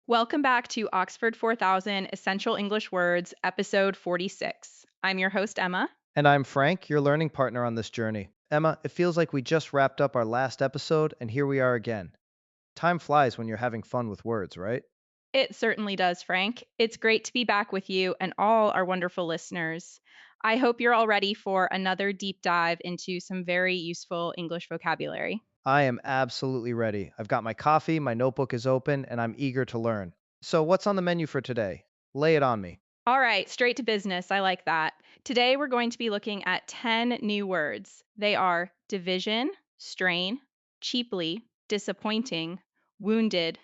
Welcome back to Oxford 4000 Essential English Words, episode 46. I'm your host, Emma. And I'm Frank, your learning partner on this journey. Emma, it feels like we just wrapped up our last episode, and here we are again. Time flies when you're having fun with words, right? It certainly does, Frank. It's great to be back with you and all our wonderful listeners. I hope you're all ready for another deep dive into some very useful English vocabulary. I am absolutely ready. I've got my coffee, my notebook is open, and I'm eager to learn. So, what's on the menu for today? Lay it on me. All right, straight to business. I like that. Today, we're going to be looking at 10 new words. They are division, strain, cheaply, disappointing, wounded,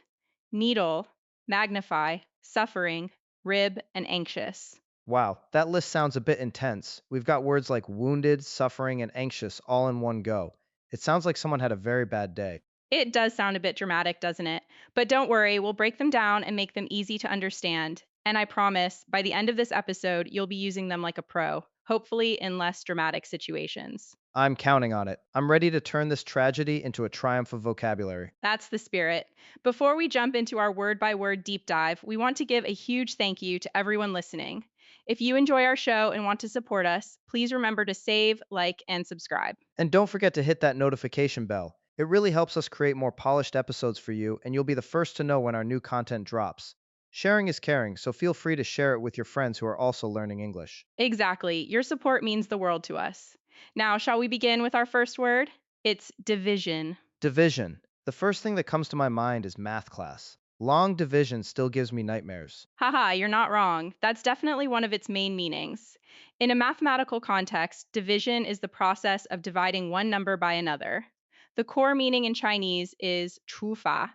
needle, magnify, suffering, rib, and anxious. Wow, that list sounds a bit intense. We've got words like wounded, suffering, and anxious all in one go. It sounds like someone had a very bad day. It does sound a bit dramatic, doesn't it? But don't worry, we'll break them down and make them easy to understand. And I promise, by the end of this episode, you'll be using them like a pro, hopefully in less dramatic situations. I'm counting on it. I'm ready to turn this tragedy into a triumph of vocabulary. That's the spirit. Before we jump into our word by word deep dive, we want to give a huge thank you to everyone listening. If you enjoy our show and want to support us, please remember to save, like, and subscribe. And don't forget to hit that notification bell. It really helps us create more polished episodes for you, and you'll be the first to know when our new content drops. Sharing is caring, so feel free to share it with your friends who are also learning English. Exactly. Your support means the world to us. Now, shall we begin with our first word? It's division. Division. The first thing that comes to my mind is math class. Long division still gives me nightmares. Haha, you're not wrong. That's definitely one of its main meanings. In a mathematical context, division is the process of dividing one number by another. The core meaning in Chinese is 除法,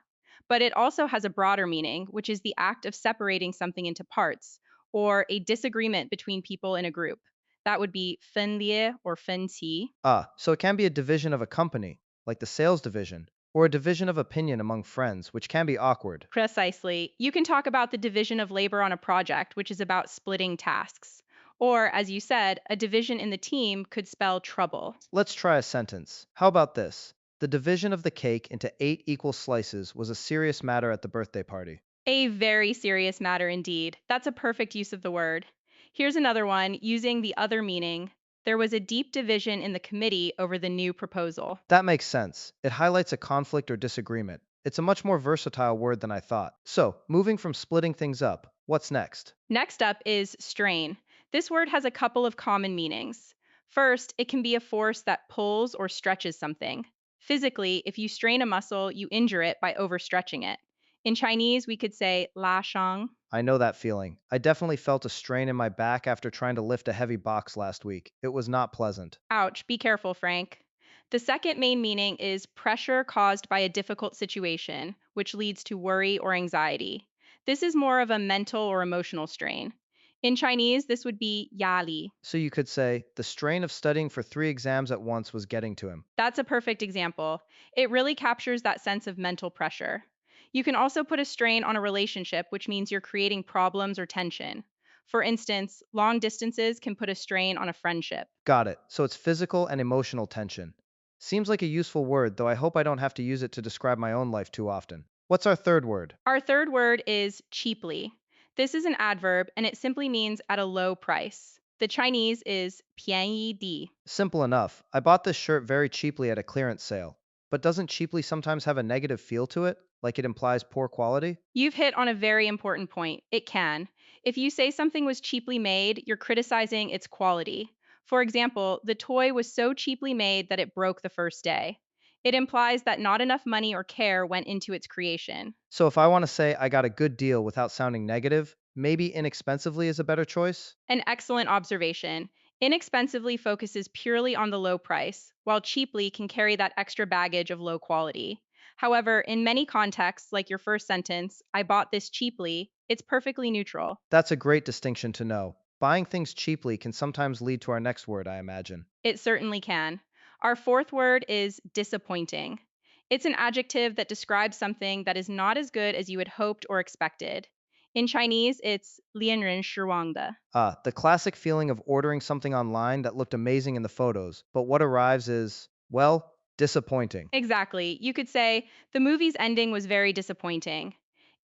but it also has a broader meaning, which is the act of separating something into parts, or a disagreement between people in a group. That would be 分裂 or 分歧. So it can be a division of a company, like the sales division, or a division of opinion among friends, which can be awkward. Precisely. You can talk about the division of labor on a project, which is about splitting tasks. Or, as you said, a division in the team could spell trouble. Let's try a sentence. How about this? The division of the cake into 8 equal slices was a serious matter at the birthday party. A very serious matter indeed. That's a perfect use of the word. Here's another one using the other meaning. There was a deep division in the committee over the new proposal. That makes sense. It highlights a conflict or disagreement. It's a much more versatile word than I thought. So, moving from splitting things up, what's next? Next up is strain. This word has a couple of common meanings. First, it can be a force that pulls or stretches something. Physically, if you strain a muscle, you injure it by overstretching it. In Chinese, we could say la shang. I know that feeling. I definitely felt a strain in my back after trying to lift a heavy box last week. It was not pleasant. Ouch, be careful, Frank. The second main meaning is pressure caused by a difficult situation, which leads to worry or anxiety. This is more of a mental or emotional strain. In Chinese, this would be 压力. So you could say, the strain of studying for 3 exams at once was getting to him. That's a perfect example. It really captures that sense of mental pressure. You can also put a strain on a relationship, which means you're creating problems or tension. For instance, long distances can put a strain on a friendship. Got it. So it's physical and emotional tension. Seems like a useful word, though I hope I don't have to use it to describe my own life too often. What's our third word? Our third word is cheaply. This is an adverb and it simply means at a low price. The Chinese is 便宜地. Simple enough. I bought this shirt very cheaply at a clearance sale. But doesn't cheaply sometimes have a negative feel to it? Like it implies poor quality? You've hit on a very important point. It can. If you say something was cheaply made, you're criticizing its quality. For example, the toy was so cheaply made that it broke the first day. It implies that not enough money or care went into its creation. So if I want to say I got a good deal without sounding negative, maybe inexpensively is a better choice? An excellent observation. Inexpensively focuses purely on the low price, while cheaply can carry that extra baggage of low quality. However, in many contexts, like your first sentence, I bought this cheaply, it's perfectly neutral. That's a great distinction to know. Buying things cheaply can sometimes lead to our next word, I imagine. It certainly can. Our fourth word is disappointing. It's an adjective that describes something that is not as good as you had hoped or expected. In Chinese, it's 令人失望的. The classic feeling of ordering something online that looked amazing in the photos, but what arrives is, well, disappointing. Exactly. You could say, the movie's ending was very disappointing.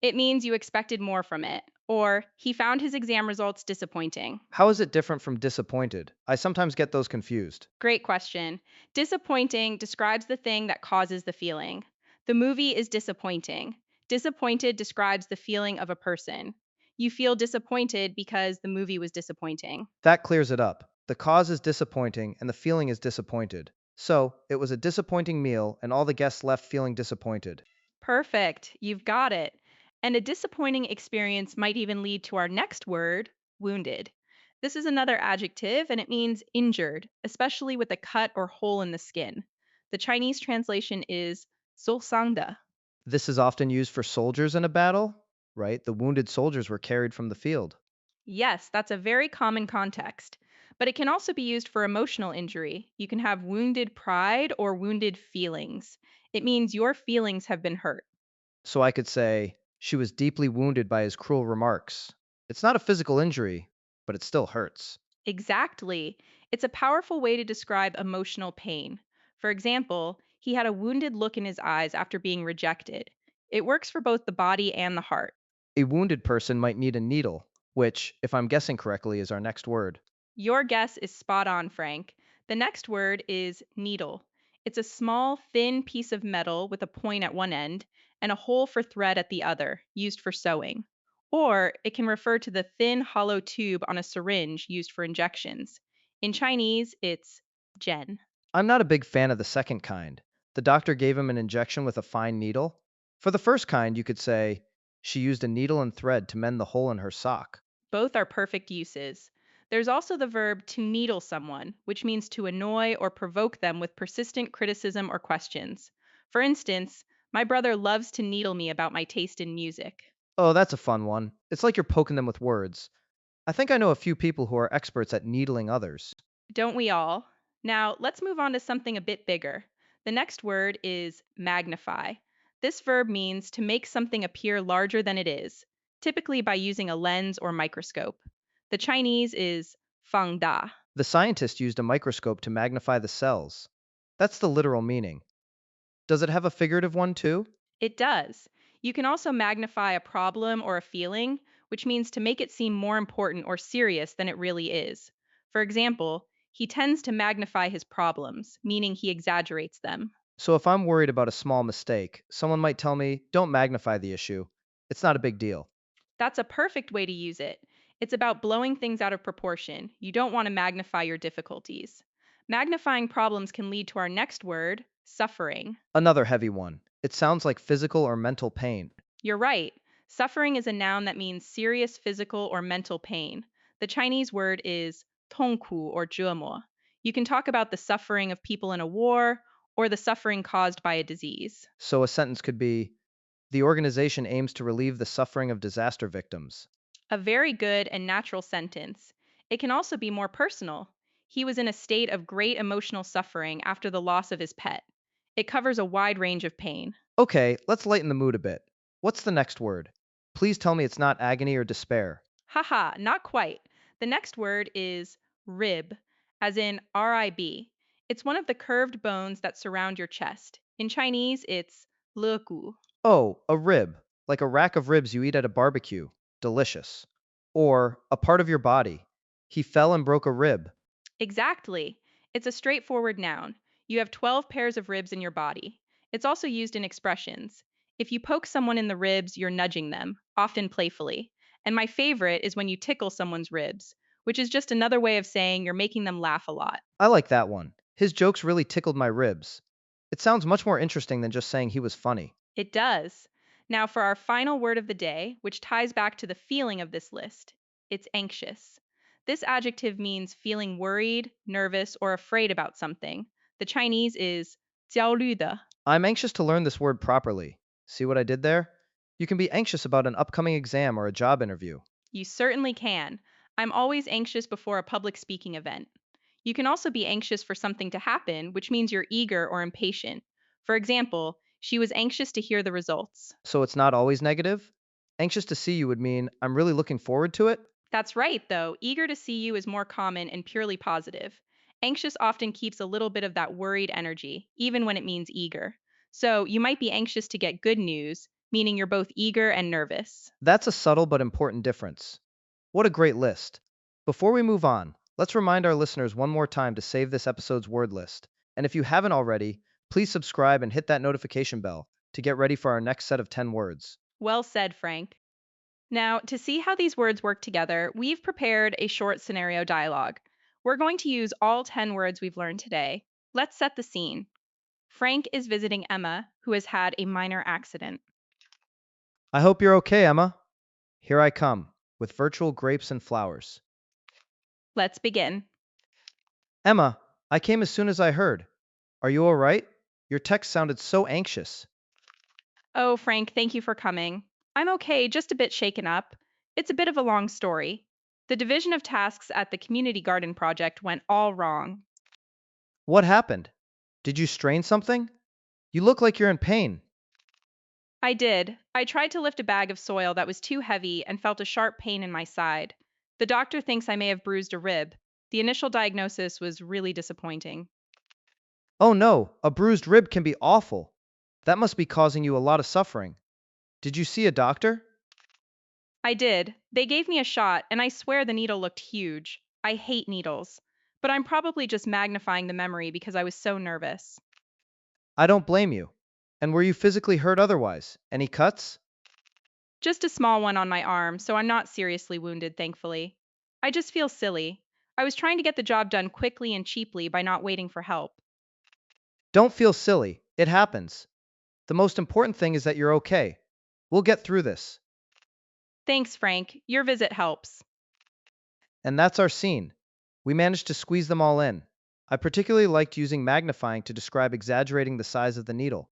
It means you expected more from it. Or he found his exam results disappointing. How is it different from disappointed? I sometimes get those confused. Great question. Disappointing describes the thing that causes the feeling. The movie is disappointing. Disappointed describes the feeling of a person. You feel disappointed because the movie was disappointing. That clears it up. The cause is disappointing and the feeling is disappointed. So, it was a disappointing meal and all the guests left feeling disappointed. Perfect. You've got it. And a disappointing experience might even lead to our next word, wounded. This is another adjective and it means injured, especially with a cut or hole in the skin. The Chinese translation is 受伤的. This is often used for soldiers in a battle, right? The wounded soldiers were carried from the field. Yes, that's a very common context. But it can also be used for emotional injury. You can have wounded pride or wounded feelings. It means your feelings have been hurt. So I could say, she was deeply wounded by his cruel remarks. It's not a physical injury, but it still hurts. Exactly. It's a powerful way to describe emotional pain. For example, he had a wounded look in his eyes after being rejected. It works for both the body and the heart. A wounded person might need a needle, which, if I'm guessing correctly, is our next word. Your guess is spot on, Frank. The next word is needle. It's a small, thin piece of metal with a point at one end and a hole for thread at the other, used for sewing. Or it can refer to the thin, hollow tube on a syringe used for injections. In Chinese, it's jian. I'm not a big fan of the second kind. The doctor gave him an injection with a fine needle. For the first kind, you could say, she used a needle and thread to mend the hole in her sock. Both are perfect uses. There's also the verb to needle someone, which means to annoy or provoke them with persistent criticism or questions. For instance, my brother loves to needle me about my taste in music. Oh, that's a fun one. It's like you're poking them with words. I think I know a few people who are experts at needling others. Don't we all? Now, let's move on to something a bit bigger. The next word is magnify. This verb means to make something appear larger than it is, typically by using a lens or microscope. The Chinese is 放大. The scientist used a microscope to magnify the cells. That's the literal meaning. Does it have a figurative one too? It does. You can also magnify a problem or a feeling, which means to make it seem more important or serious than it really is. For example, he tends to magnify his problems, meaning he exaggerates them. So if I'm worried about a small mistake, someone might tell me, don't magnify the issue. It's not a big deal. That's a perfect way to use it. It's about blowing things out of proportion. You don't want to magnify your difficulties. Magnifying problems can lead to our next word, suffering. Another heavy one. It sounds like physical or mental pain. You're right. Suffering is a noun that means serious physical or mental pain. The Chinese word is 痛苦 or 折磨. You can talk about the suffering of people in a war or the suffering caused by a disease. So a sentence could be, the organization aims to relieve the suffering of disaster victims. A very good and natural sentence. It can also be more personal. He was in a state of great emotional suffering after the loss of his pet. It covers a wide range of pain. Okay, let's lighten the mood a bit. What's the next word? Please tell me it's not agony or despair. Haha, not quite. The next word is rib, as in rib. It's one of the curved bones that surround your chest. In Chinese, it's 肋骨. Oh, a rib. Like a rack of ribs you eat at a barbecue. Delicious. Or, a part of your body. He fell and broke a rib. Exactly. It's a straightforward noun. You have 12 pairs of ribs in your body. It's also used in expressions. If you poke someone in the ribs, you're nudging them, often playfully. And my favorite is when you tickle someone's ribs, which is just another way of saying you're making them laugh a lot. I like that one. His jokes really tickled my ribs. It sounds much more interesting than just saying he was funny. It does. Now, for our final word of the day, which ties back to the feeling of this list, it's anxious. This adjective means feeling worried, nervous, or afraid about something. The Chinese is 焦虑的. I'm anxious to learn this word properly. See what I did there? You can be anxious about an upcoming exam or a job interview. You certainly can. I'm always anxious before a public speaking event. You can also be anxious for something to happen, which means you're eager or impatient. For example, she was anxious to hear the results. So it's not always negative? Anxious to see you would mean I'm really looking forward to it? That's right, though. Eager to see you is more common and purely positive. Anxious often keeps a little bit of that worried energy, even when it means eager. So you might be anxious to get good news, meaning you're both eager and nervous. That's a subtle but important difference. What a great list. Before we move on, let's remind our listeners one more time to save this episode's word list. And if you haven't already, please subscribe and hit that notification bell to get ready for our next set of 10 words. Well said, Frank. Now, to see how these words work together, we've prepared a short scenario dialogue. We're going to use all 10 words we've learned today. Let's set the scene. Frank is visiting Emma, who has had a minor accident. I hope you're okay, Emma. Here I come, with virtual grapes and flowers. Let's begin. Emma, I came as soon as I heard. Are you all right? Your text sounded so anxious. Oh, Frank, thank you for coming. I'm okay, just a bit shaken up. It's a bit of a long story. The division of tasks at the community garden project went all wrong. What happened? Did you strain something? You look like you're in pain. I did. I tried to lift a bag of soil that was too heavy and felt a sharp pain in my side. The doctor thinks I may have bruised a rib. The initial diagnosis was really disappointing. Oh no, a bruised rib can be awful. That must be causing you a lot of suffering. Did you see a doctor? I did. They gave me a shot, and I swear the needle looked huge. I hate needles. But I'm probably just magnifying the memory because I was so nervous. I don't blame you. And were you physically hurt otherwise? Any cuts? Just a small one on my arm, so I'm not seriously wounded, thankfully. I just feel silly. I was trying to get the job done quickly and cheaply by not waiting for help. Don't feel silly. It happens. The most important thing is that you're okay. We'll get through this. Thanks, Frank. Your visit helps. And that's our scene. We managed to squeeze them all in. I particularly liked using magnifying to describe exaggerating the size of the needle.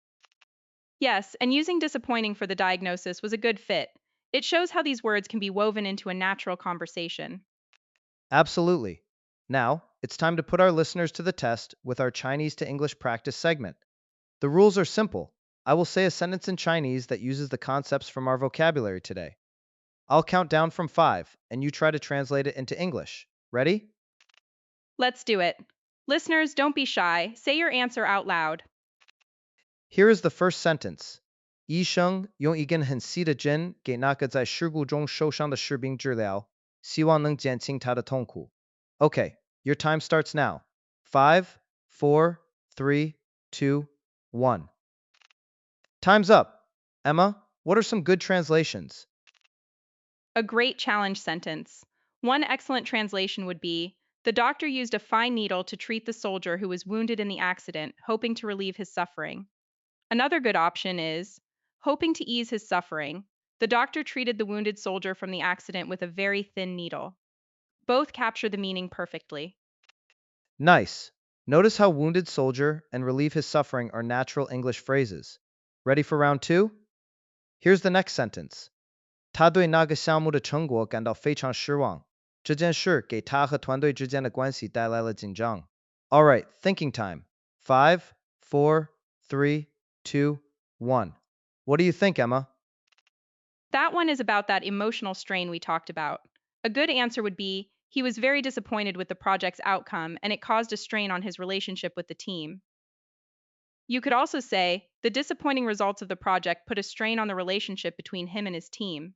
Yes, and using disappointing for the diagnosis was a good fit. It shows how these words can be woven into a natural conversation. Absolutely. Now, it's time to put our listeners to the test with our Chinese to English practice segment. The rules are simple. I will say a sentence in Chinese that uses the concepts from our vocabulary today. I'll count down from 5, and you try to translate it into English. Ready? Let's do it. Listeners, don't be shy. Say your answer out loud. Here is the first sentence. 医生用一根很细的针给那个在事故中受伤的士兵治疗，希望能减轻他的痛苦. Okay, your time starts now. 5, 4, 3, 2, 1. Time's up. Emma, what are some good translations? A great challenge sentence. One excellent translation would be: the doctor used a fine needle to treat the soldier who was wounded in the accident, hoping to relieve his suffering. Another good option is: hoping to ease his suffering, the doctor treated the wounded soldier from the accident with a very thin needle. Both capture the meaning perfectly. Nice. Notice how wounded soldier and relieve his suffering are natural English phrases. Ready for round 2? Here's the next sentence. 他对那个项目的成果感到非常失望。这件事给他和团队之间的关系带来了紧张. All right, thinking time. 5, 4, 3, 2, 1. What do you think, Emma? That one is about that emotional strain we talked about. A good answer would be: he was very disappointed with the project's outcome and it caused a strain on his relationship with the team. You could also say: the disappointing results of the project put a strain on the relationship between him and his team.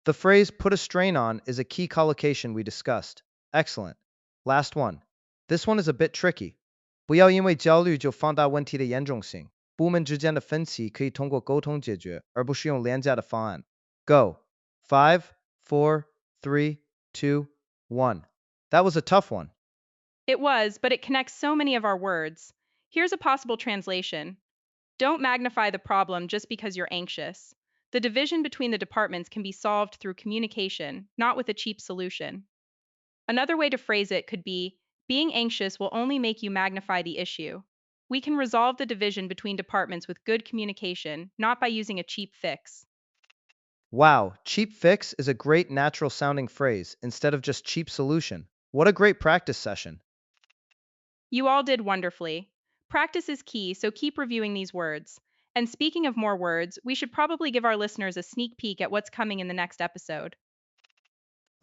The phrase put a strain on is a key collocation we discussed. Excellent. Last one. This one is a bit tricky. 不要因为焦虑就放大问题的严重性。部门之间的分歧可以通过沟通解决，而不是用廉价的方案。Go. 5, 4, 3, 2, 1. That was a tough one. It was, but it connects so many of our words. Here's a possible translation: don't magnify the problem just because you're anxious. The division between the departments can be solved through communication, not with a cheap solution. Another way to phrase it could be: being anxious will only make you magnify the issue. We can resolve the division between departments with good communication, not by using a cheap fix. Wow, cheap fix is a great natural sounding phrase instead of just cheap solution. What a great practice session. You all did wonderfully. Practice is key, so keep reviewing these words. And speaking of more words, we should probably give our listeners a sneak peek at what's coming in the next episode.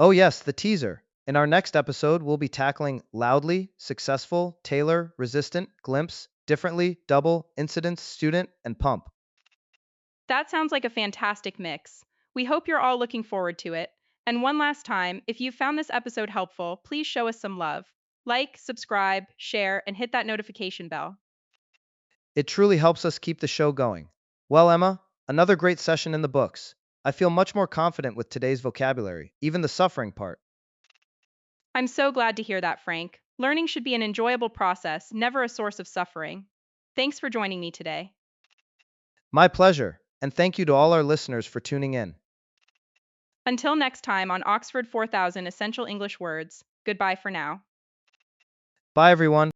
Oh, yes, the teaser. In our next episode, we'll be tackling loudly, successful, tailor, resistant, glimpse, differently, double, incidents, student, and pump. That sounds like a fantastic mix. We hope you're all looking forward to it. And one last time, if you found this episode helpful, please show us some love. Like, subscribe, share, and hit that notification bell. It truly helps us keep the show going. Well, Emma, another great session in the books. I feel much more confident with today's vocabulary, even the suffering part. I'm so glad to hear that, Frank. Learning should be an enjoyable process, never a source of suffering. Thanks for joining me today. My pleasure, and thank you to all our listeners for tuning in. Until next time on Oxford 4000 Essential English Words, goodbye for now. Bye, everyone.